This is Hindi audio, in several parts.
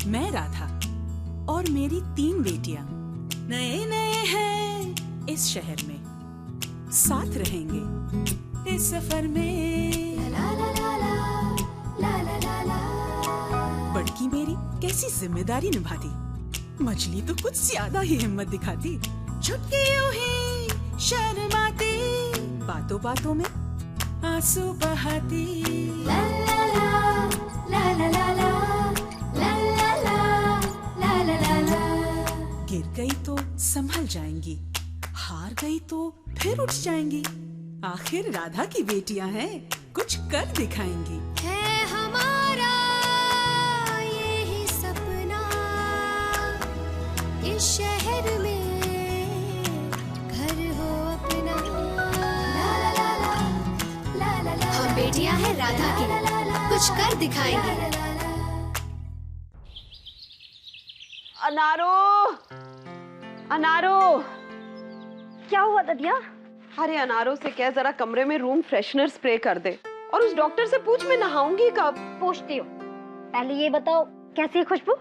मैं राधा और मेरी 3 बेटियां नए नए हैं इस शहर में, साथ रहेंगे इस सफर में। बड़की मेरी कैसी जिम्मेदारी निभाती, मछली तो कुछ ज्यादा ही हिम्मत दिखाती। छुटकी यूं ही शर्माती, बातों बातों में आंसू बहाती। गिर गई तो संभल जाएंगी, हार गई तो फिर उठ जाएंगी। आखिर राधा की बेटियां हैं, कुछ कर दिखाएंगी। है हमारा यही सपना, इस शहर में घर हो अपना। हम बेटियां हैं राधा की, कुछ कर दिखाएंगे। अनारो, अनारो, क्या हुआ ददिया? अरे अनारो से कह जरा कमरे में रूम फ्रेशनर स्प्रे कर दे, और उस डॉक्टर से पूछ मैं नहाऊंगी कब। पूछती हूँ, पहले ये बताओ कैसी है खुशबू?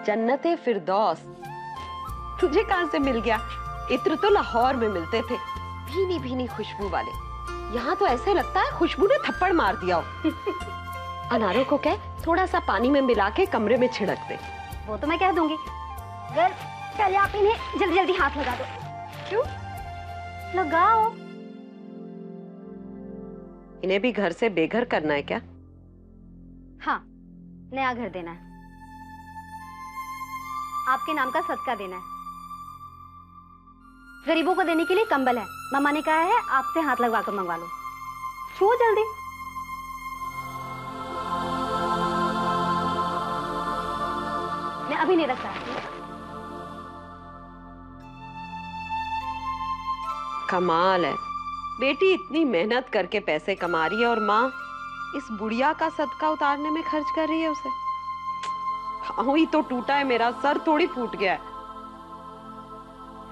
जन्नते फिरदौस। तुझे कहाँ से मिल गया? इत्र तो लाहौर में मिलते थे, भीनी भीनी खुशबू वाले। यहाँ तो ऐसे लगता है खुशबू ने थप्पड़ मार दिया हो। अनारो को कह थोड़ा सा पानी में मिला के कमरे में छिड़क दे। वो तो मैं कह दूंगी, गर्ल पहले आप इन्हें जल्दी जल्दी हाथ लगा दो। क्यों? लगाओ। इन्हें भी घर से बेघर करना है क्या? हाँ, नया घर देना है, आपके नाम का सदका देना है। गरीबों को देने के लिए कंबल है, मामा ने कहा है आपसे हाथ लगवा कर मंगवा लो। छुओ जल्दी। मैं अभी नहीं रख सकती। कमाल है, बेटी इतनी मेहनत करके पैसे कमा रही है और माँ इस बुढ़िया का सदका उतारने में खर्च कर रही है उसे। हाँ ही तो टूटा है मेरा सर, थोड़ी फूट गया है।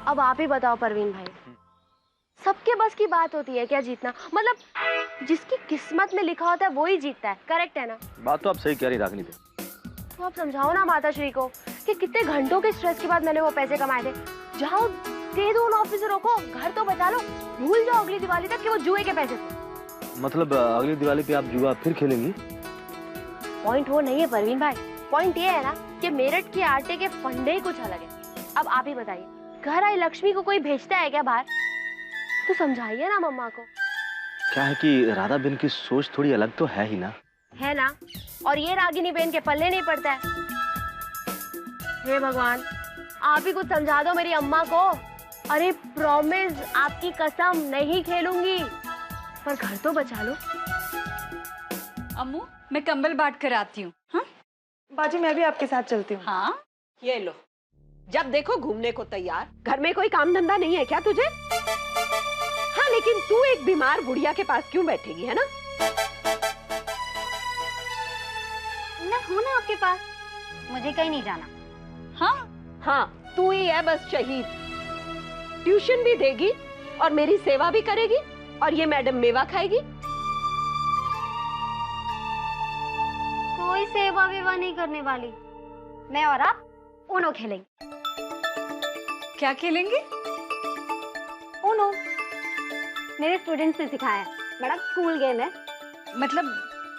अब आप ही बताओ परवीन भाई, सबके बस की बात होती है क्या जीतना? मतलब जिसकी किस्मत में लिखा होता है वो ही जीतता है, करेक्ट है ना? बात तो आप सही कह रही रागनी पे। तो आप समझाओ ना माताश्री को कि कितने घंटों के स्ट्रेस के बाद मैंने वो पैसे कमाए थे। जाओ दे दो उन ऑफिसरों को, घर तो बचा लो। भूल जाओ अगली दिवाली तक कि वो जुए के पैसे थे। मतलब अगली दिवाली पे आप जुआ फिर खेलेंगी? पॉइंट वो नहीं है परवीन भाई, पॉइंट ये है ना कि मेरठ के आटे के फंडे ही कुछ अलग है। अब आप ही बताइए, घर आई लक्ष्मी को कोई भेजता है क्या बाहर? तो समझाइए ना मम्मा को। क्या है कि राधा बेन की सोच थोड़ी अलग तो है ही ना। है ना, और ये रागिनी बेन के पल्ले नहीं पड़ता है। हे भगवान, आप ही कुछ समझा दो मेरी अम्मा को। अरे प्रॉमिस, आपकी कसम नहीं खेलूंगी, पर घर तो बचा लो। अम्मू, मैं कंबल बांट कर आती हूँ। हाँ बाजी, मैं भी आपके साथ चलती हूँ। हाँ, ये लो, जब देखो घूमने को तैयार। घर में कोई काम धंधा नहीं है क्या तुझे? हाँ, लेकिन तू एक बीमार बुढ़िया के पास क्यों बैठेगी, है ना? मैं हूँ ना आपके पास, मुझे कहीं नहीं जाना। हाँ हाँ, तू ही है बस शहीद। ट्यूशन भी देगी और मेरी सेवा भी करेगी, और ये मैडम मेवा खाएगी। कोई सेवा वेवा नहीं करने वाली। मैं और आप ऊनो खेलेंगे। क्या खेलेंगे? ऊनो मेरे स्टूडेंट्स ने सिखाया है, बड़ा कूल गेम है। मतलब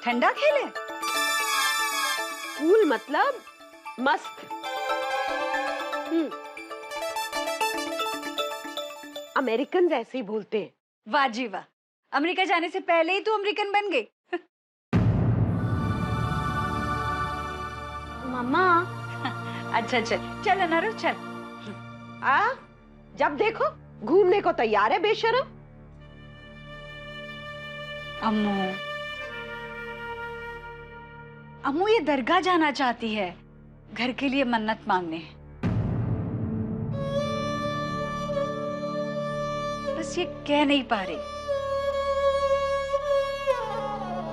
ठंडा खेले? कूल मतलब मस्त। अमेरिकन ऐसे ही बोलते हैं। वाह जी वाह, अमेरिका जाने से पहले ही तू अमेरिकन बन गई। मम्मा। अच्छा चल चल अनारो चल। जब देखो घूमने को तैयार है बेशरम। अम्मू, अम्मू ये दरगाह जाना चाहती है, घर के लिए मन्नत मांगने। बस ये कह नहीं पा रही।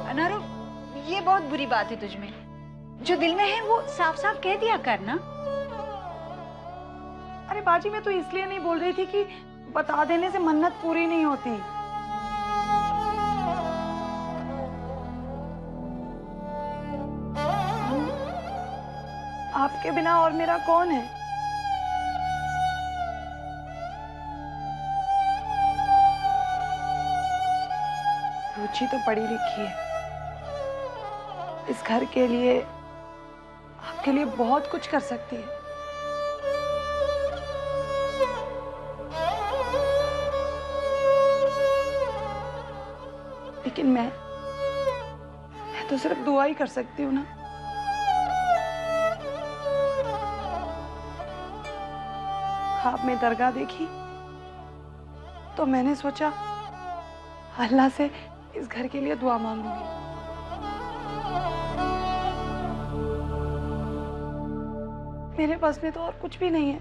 अनारो, ये बहुत बुरी बात है तुझमें। जो दिल में है वो साफ साफ कह दिया कर ना। अरे बाजी, मैं तो इसलिए नहीं बोल रही थी कि बता देने से मन्नत पूरी नहीं होती। आपके बिना और मेरा कौन है? रुचि तो पढ़ी लिखी है, इस घर के लिए, आपके लिए बहुत कुछ कर सकती है। लेकिन मैं तो सिर्फ दुआ ही कर सकती हूँ ना। आपने दरगाह देखी तो मैंने सोचा अल्लाह से इस घर के लिए दुआ मांगूंगी। मेरे पास में तो और कुछ भी नहीं है,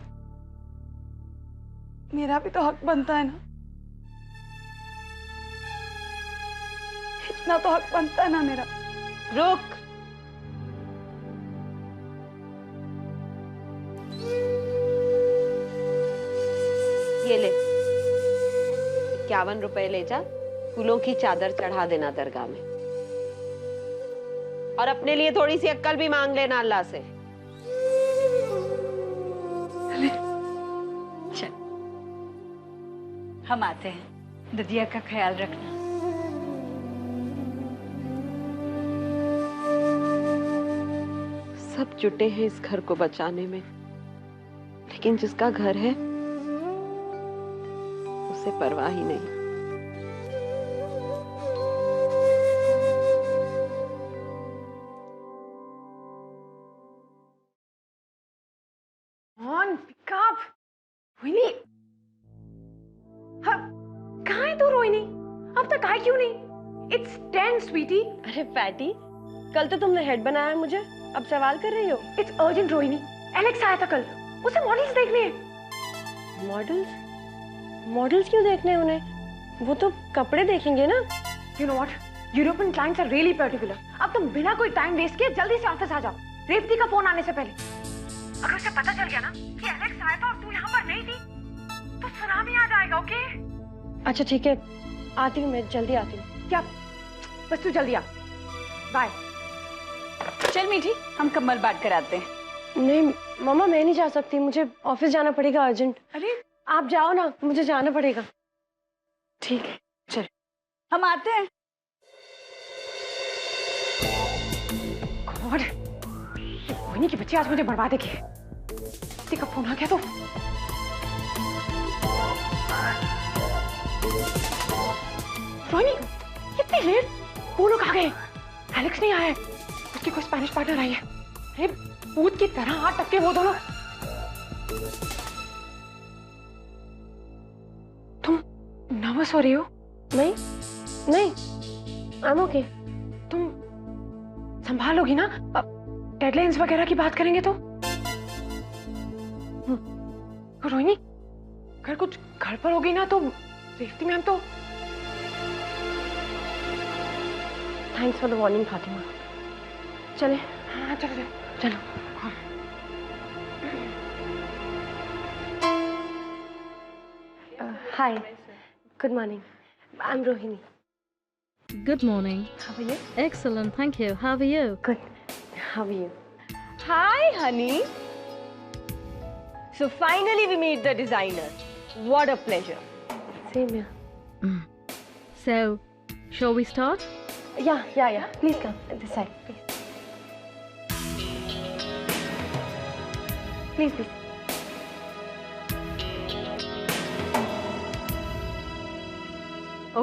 मेरा भी तो हक बनता है ना, इतना तो हक बनता है ना मेरा। रुक। ये ले 51 रुपए ले जा, फूलों की चादर चढ़ा देना दरगाह में, और अपने लिए थोड़ी सी अक्ल भी मांग लेना अल्लाह से। चल हम आते हैं, ददिया का ख्याल रखना। सब जुटे हैं इस घर को बचाने में, लेकिन जिसका घर है उसे परवाह ही नहीं। रोहिणी, कहाँ है तू रोहिणी? अब तक आए क्यों नहीं? It's 10 स्वीटी। अरे फैटी, कल तो तुमने हेड बनाया मुझे, अब सवाल कर रही हो? It's urgent रोहिणी, एलेक्स आया था कल, उसे मॉडल्स देखने हैं। मॉडल्स? मॉडल्स क्यों देखने हैं उन्हें? वो तो कपड़े देखेंगे ना। You know what? European clients are really particular. अब तुम बिना कोई टाइम वेस्ट किए जल्दी से ऑफिस आ जाओ, रेवती का फोन आने से पहले। अगर उसे पता चल गया ना कि एलेक्स आया था और तू यहाँ पर नहीं थी, तो सुनामी आ जाएगा। ओके? अच्छा ठीक है, आती हूँ मैं, जल्दी आती हूँ। क्या? बस तू जल्दी आ। बाय। चल मीठी, हम कम्बल बांट कर आते हैं। नहीं मामा, मैं नहीं जा सकती, मुझे ऑफिस जाना पड़ेगा अर्जेंट। अरे आप जाओ ना, मुझे जाना पड़ेगा। ठीक है चल, हम आते हैं। गॉड, रोहिणी की बच्ची आज मुझे बर्बाद देगी। का फोन आ गया तो। रोहिणी, कितनी लेट? वो लोग आ गए, एलेक्स नहीं आया है, उसकी कोई स्पेनिश पार्टनर आई है। अरे भूत की तरह हाथ टक्के वो दोनों। तुम नर्वस हो रही हो? नहीं नहीं, आई एम ओके। तुम संभालोगी ना? डेडलाइंस वगैरह की बात करेंगे तो? रोहिणी, अगर कुछ गड़बड़ होगी ना तो रेवती मैम तो। Thanks for the warning Fatima. चले? हाँ चलो चलो। Hi, good morning, I am Rohini. Good morning. How are you? Excellent, thank you. How are you? Good. How are you? Hi, honey. So finally we meet the designer. What a pleasure. Same here. So, shall we start? Yeah. Please come this side, please. Please.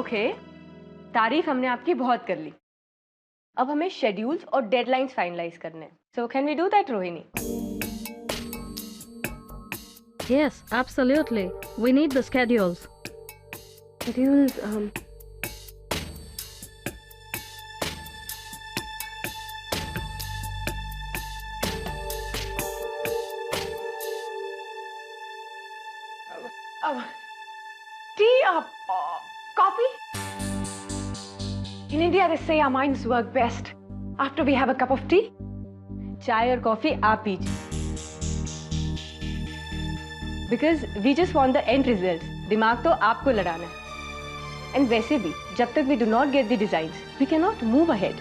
Okay. तारीफ हमने आपकी बहुत कर ली, अब हमें शेड्यूल्स और डेडलाइंस फाइनलाइज करने हैं। So can we do that Rohini? Yes, absolutely. We need the schedules. Schedules, tea, coffee? In India, they say our minds work best after we have a cup of tea. चाय और कॉफी आप पीजिए, because we just want the end results. दिमाग तो आपको लड़ाना है। And वैसे भी जब तक we do not get the designs, we cannot move ahead.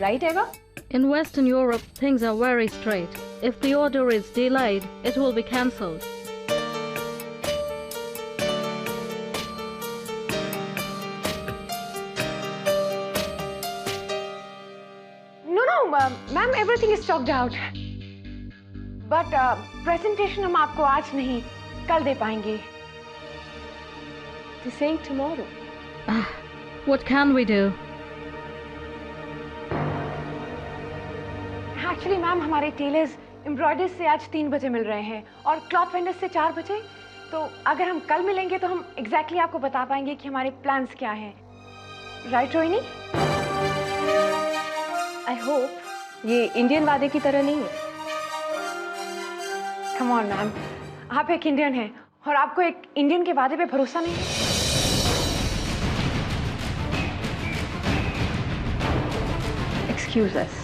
Right, Eva? In Western Europe, things are very straight. If the order is delayed, it will be cancelled. No, ma'am, everything is stocked out. But presentation हम आपको आज नहीं, कल दे पाएंगे. They're saying tomorrow. What can we do? Actually, ma'am, हमारे टेलर्स एम्ब्रॉयडर्स से आज 3 बजे मिल रहे हैं और क्लॉथ वेंडर्स से 4 बजे. तो अगर हम कल मिलेंगे तो हम एग्जैक्टली आपको बता पाएंगे कि हमारे प्लान्स क्या हैं. राइट रोहिणी? I hope ये इंडियन वादे की तरह नहीं है. कम ऑन मैम, आप एक इंडियन हैं और आपको एक इंडियन के वादे पे भरोसा नहीं है. Excuse us.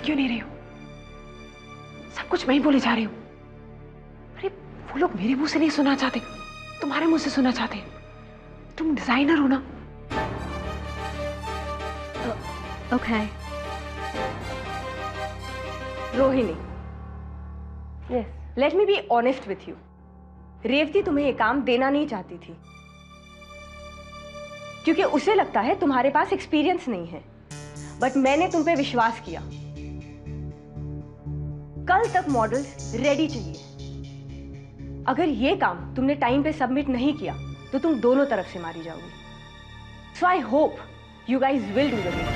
क्यों नहीं रही हो? सब कुछ मैं ही बोले जा रही हूँ. अरे वो लोग मेरे मुंह से नहीं सुनना चाहते, तुम्हारे मुंह से सुनना चाहते. तुम डिजाइनर हो ना. Okay. Rohini, Yes. let me be honest with you. Revati तुम्हें ये काम देना नहीं चाहती थी क्योंकि उसे लगता है तुम्हारे पास एक्सपीरियंस नहीं है. बट मैंने तुम पे विश्वास किया. कल तक मॉडल्स रेडी चाहिए. अगर ये काम तुमने टाइम पे सबमिट नहीं किया तो तुम दोनों तरफ से मारी जाओगी. So I hope you guys will do the thing.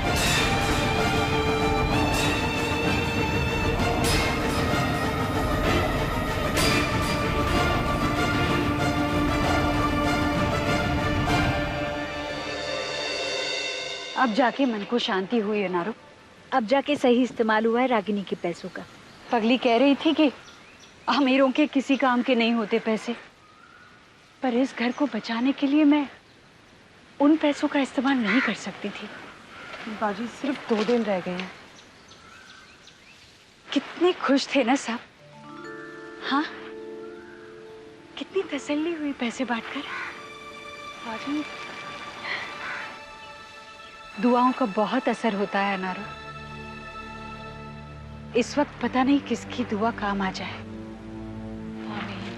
अब जाके मन को शांति हुई है नारो. अब जाके सही इस्तेमाल हुआ है रागिनी के पैसों का. पगली कह रही थी कि अमीरों के किसी काम के नहीं होते पैसे, पर इस घर को बचाने के लिए मैं उन पैसों का इस्तेमाल नहीं कर सकती थी. बाजी, सिर्फ 2 दिन रह गए हैं. कितने खुश थे ना सब. हाँ, कितनी तसल्ली हुई पैसे बांटकर. बाजी, दुआओं का बहुत असर होता है अनारो. इस वक्त पता नहीं किसकी दुआ काम आ जाए. आमीन.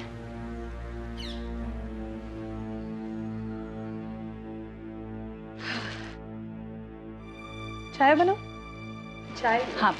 चाय बनाओ. चाय? हाँ.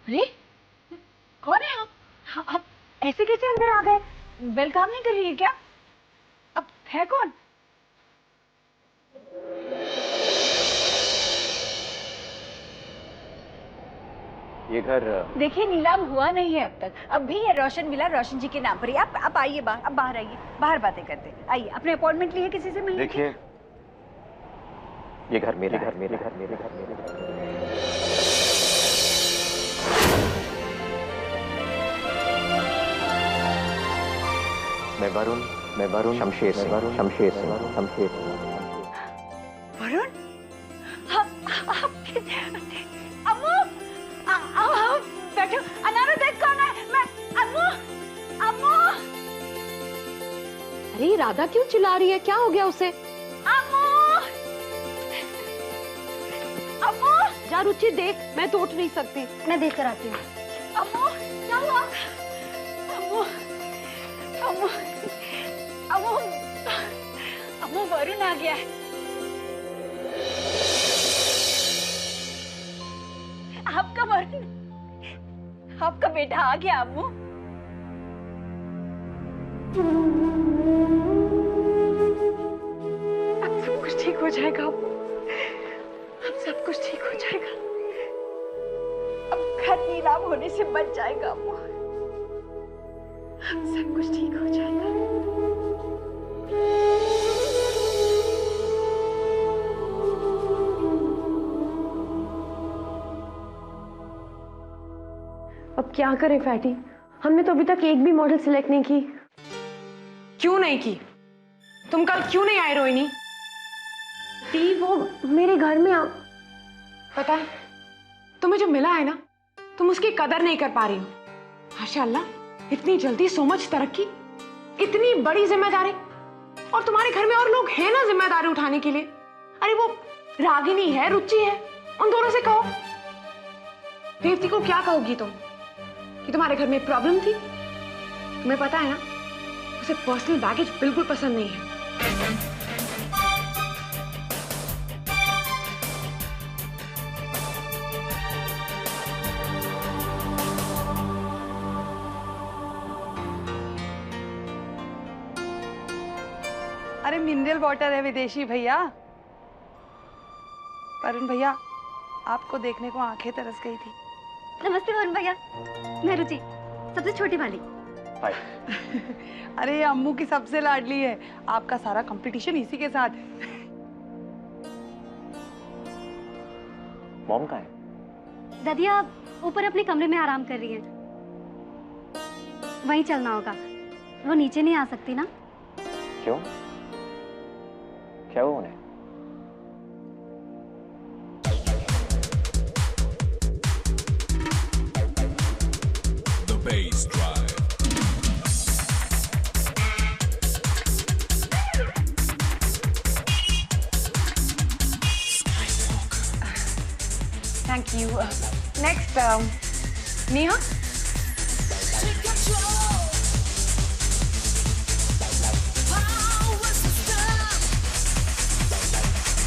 अरे कौन है आप ऐसे कैसे अंदर आ गए? बेल काम नहीं कर रही है क्या? अब है कौन? ये घर देखिए नीलाम हुआ नहीं है अब तक. अब भी ये रोशन विला रोशन जी के नाम पर ही. आप आइए बाहर. अब बाहर आइए, बाहर बातें करते हैं. आइए, अपने अपॉइंटमेंट लिए किसी से मिलने. देखिए, ये घर मेरे घर. मैं वरुण, मैं वरुण शमशेर सिंह। वरुण? अम्मू, बैठो। अनारो देख कौन है? मैं अम्मू, अम्मू। अरे राधा क्यों चिल्ला रही है? क्या हो गया उसे? अम्मू, अम्मू। जा रुचि देख, मैं तो उठ नहीं सकती। मैं देख कर आती हूँ। अम्मू, क्या हुआ? अम्मू, अम्मू, अम्मू, अम्मू, वरुण आ गया है। आपका वरुण, आपका बेटा आ गया अम्मू। अब सब कुछ ठीक हो जाएगा अम्मू, अब सब कुछ ठीक हो जाएगा। अब घर नीलाम होने से बच जाएगा अम्मू, अब सब कुछ ठीक हो जाएगा। अब क्या करें फैटी? हमने तो अभी तक एक भी मॉडल सिलेक्ट नहीं की। क्यों नहीं की? तुम कल क्यों नहीं आए रोहिणी? दी वो मेरे घर में पता है तुम्हें जो मिला है ना, तुम उसकी कदर नहीं कर पा रही हो। माशाअल्लाह, इतनी जल्दी सो मच तरक्की, इतनी बड़ी जिम्मेदारी, और तुम्हारे घर में और लोग हैं ना जिम्मेदारी उठाने के लिए। अरे वो रागिनी है, रुचि है, उन दोनों से कहो। रेवती को क्या कहोगी तुम कि तुम्हारे घर में प्रॉब्लम थी? तुम्हें पता है ना, उसे पर्सनल बैगेज बिल्कुल पसंद नहीं है। अरे मिनरल वाटर है विदेशी भैया। वरुण भैया, आपको देखने को आंखें तरस गई थी। नमस्ते वरुण भैया, मैं रुचि, सबसे छोटी वाली। हाय। अरे अम्मू की सबसे लाडली है, आपका सारा कंपटीशन इसी के साथ। मॉम कहाँ है? दादिया ऊपर अपने कमरे में आराम कर रही है, वहीं चलना होगा। वो नीचे नहीं आ सकती ना। क्यों? क्या हुआ उन्हें? Thank you. Next, Neha.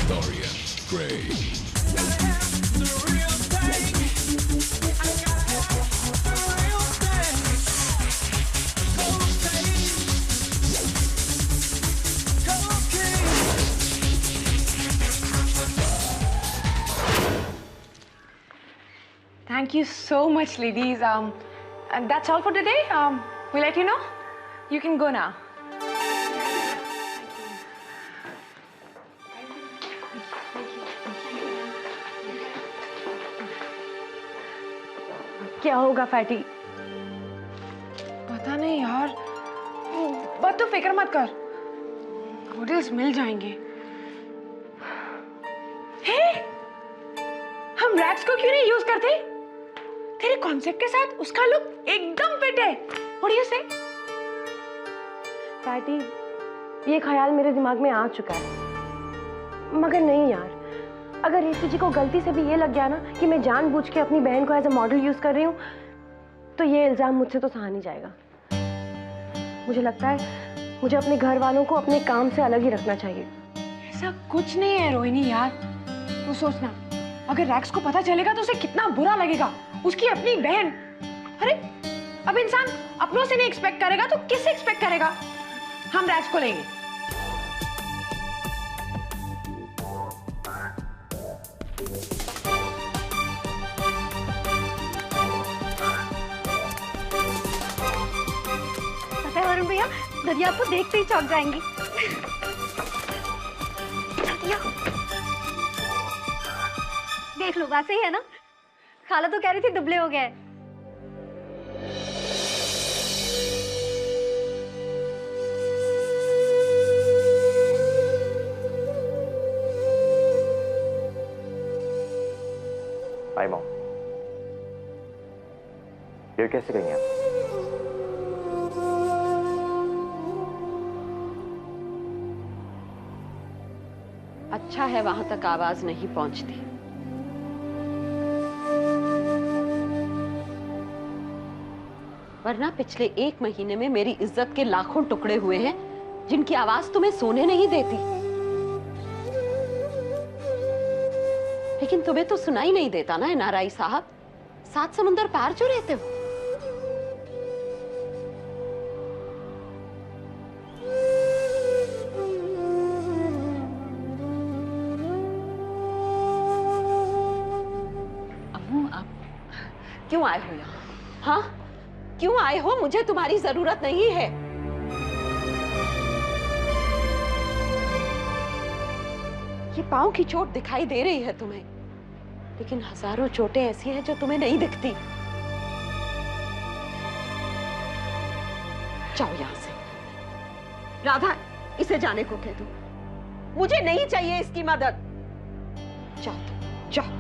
Dorian Gray. Thank you so much, ladies. And that's all for today. We'll let you know. You can go now. क्या होगा फैटी? पता नहीं यार, बस तो फिक्र मत कर, मॉडल्स मिल जाएंगे। हे, हम रैक्स को क्यों नहीं यूज करते? तेरे कॉन्सेप्ट के साथ उसका लुक एकदम फिट है। What do you say? Fatty, ये ख्याल मेरे दिमाग में आ चुका है, मगर नहीं यार, अगर रेवती जी को गलती से भी ये लग गया ना कि मैं जानबूझ के अपनी बहन को एज अ मॉडल यूज कर रही हूँ, तो ये इल्जाम मुझसे तो सहा नहीं जाएगा। मुझे लगता है मुझे अपने घर वालों को अपने काम से अलग ही रखना चाहिए। ऐसा कुछ नहीं है रोहिणी यार, तू सोचना, अगर रैक्स को पता चलेगा तो उसे कितना बुरा लगेगा, उसकी अपनी बहन। अरे अब इंसान अपनों से नहीं एक्सपेक्ट करेगा तो किससे एक्सपेक्ट करेगा? हम रैक्स को लेंगे। पता है वरुण भैया, दरिया आपको देखते ही चौंक जाएंगी। देख लो, वैसे ही है ना? खाला तो कह रही थी दुबले हो गए। Hi mom. ये कैसे गई आप? अच्छा है वहां तक आवाज नहीं पहुंचती। वरना पिछले 1 महीने में मेरी इज्जत के लाखों टुकड़े हुए हैं जिनकी आवाज तुम्हें सोने नहीं देती। लेकिन तुम्हें तो सुनाई नहीं देता ना एनआरआई साहब, 7 समुंदर पार जो रहते हो। अम्मू आप क्यों आए हो यहाँ? हाँ क्यों आए हो? मुझे तुम्हारी जरूरत नहीं है। ये पांव की चोट दिखाई दे रही है तुम्हें, लेकिन हजारों चोटें ऐसी हैं जो तुम्हें नहीं दिखती। जाओ यहां से। राधा, इसे जाने को कह दो। मुझे नहीं चाहिए इसकी मदद। जाओ तुम, जाओ।